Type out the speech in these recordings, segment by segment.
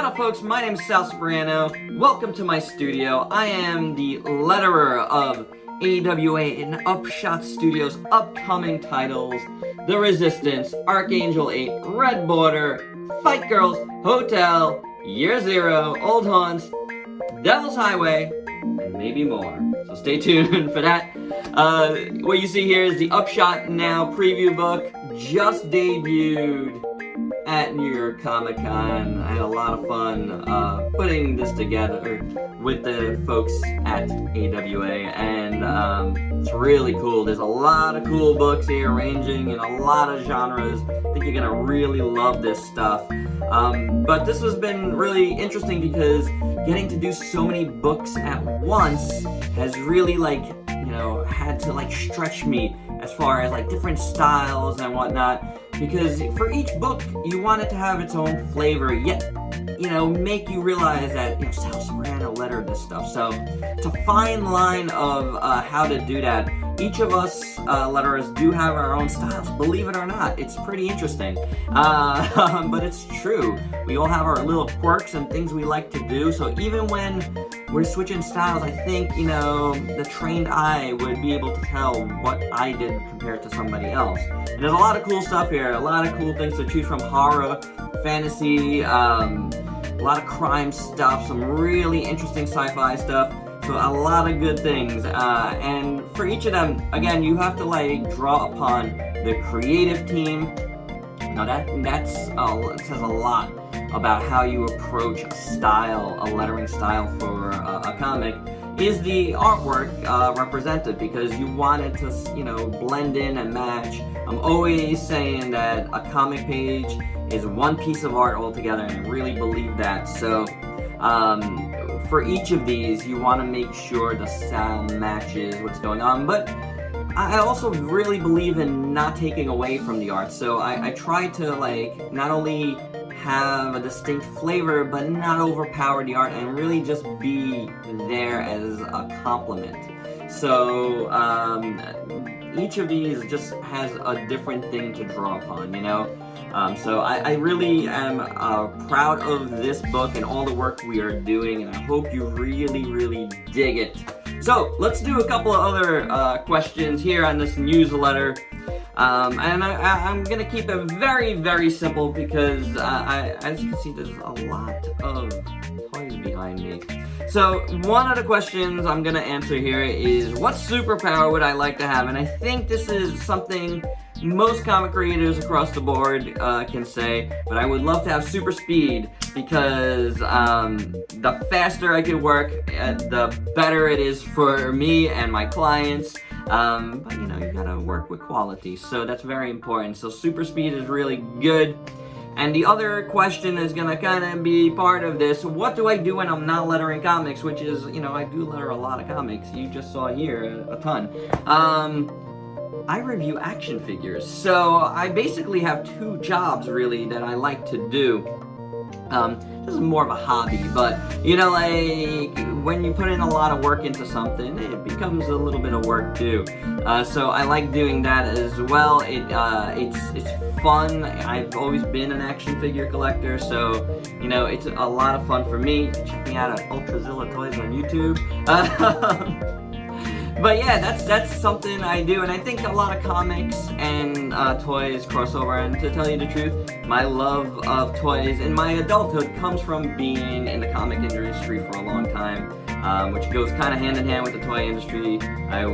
What up, folks? My name is Cipriano. Welcome to my studio. I am the letterer of AWA and Upshot Studios' upcoming titles: The Resistance, Archangel 8, Red Border, Fight Girls, Hotel, Year Zero, Old Haunts, Devil's Highway, and maybe more. So stay tuned for that. What you see here is the Upshot Now preview book. Just debuted at New York Comic Con. I had a lot of fun putting this together with the folks at AWA, and it's really cool. There's a lot of cool books here, ranging in a lot of genres. I think you're gonna really love this stuff. But this has been really interesting because getting to do so many books at once has really had to stretch me as far as different styles and whatnot, because for each book you want it to have its own flavor, yet make you realize that Sal Cipriano lettered this stuff. So it's a fine line of how to do that. Each of us letterers do have our own styles, believe it or not. It's pretty interesting, but it's true. We all have our little quirks and things we like to do. So even when we're switching styles, I think the trained eye would be able to tell what I did compared to somebody else. And there's a lot of cool stuff here, a lot of cool things to choose from: horror, fantasy, a lot of crime stuff, some really interesting sci-fi stuff. So a lot of good things, and for each of them, again, you have to draw upon the creative team. Now it says a lot about how you approach a style, a lettering style for a comic. Is the artwork represented? Because you want it to blend in and match. I'm always saying that a comic page is one piece of art altogether, and I really believe that. So for each of these, you want to make sure the style matches what's going on, but I also really believe in not taking away from the art. So I try to not only have a distinct flavor, but not overpower the art and really just be there as a complement. So each of these just has a different thing to draw upon, So I really am proud of this book and all the work we are doing, and I hope you really, really dig it. So let's do a couple of other questions here on this newsletter. And I'm going to keep it very, very simple because, as you can see, there's a lot of toys behind me. So one of the questions I'm going to answer here is, what superpower would I like to have? And I think this is something most comic creators across the board can say, but I would love to have super speed, because the faster I could work, the better it is for me and my clients. But you gotta work with quality, so that's very important. So super speed is really good. And the other question is gonna kind of be part of this: what do I do when I'm not lettering comics? Which is, I do letter a lot of comics. You just saw here a ton. I review action figures. So I basically have two jobs really that I like to do. This is more of a hobby, but when you put in a lot of work into something, it becomes a little bit of work too. So I like doing that as well. It's fun. I've always been an action figure collector, so it's a lot of fun for me. Check me out at Ultrazilla Toys on YouTube. But yeah, that's something I do, and I think a lot of comics and toys cross over. And to tell you the truth, my love of toys in my adulthood comes from being in the comic industry for a long time, which goes kind of hand in hand with the toy industry. I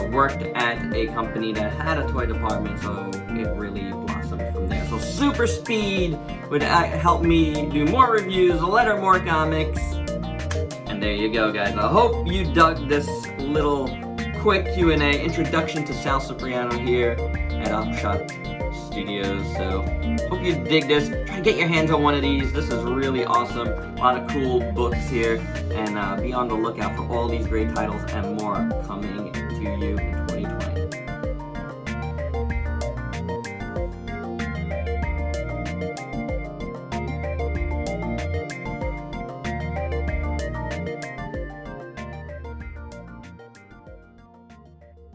worked at a company that had a toy department, so it really blossomed from there. So super speed would help me do more reviews, letter more comics. And there you go, guys. I hope you dug this little quick Q&A introduction to Sal Cipriano here at Upshot Studios. So hope you dig this. Try to get your hands on one of these. This is really awesome. A lot of cool books here, and be on the lookout for all these great titles and more coming to you in 2020.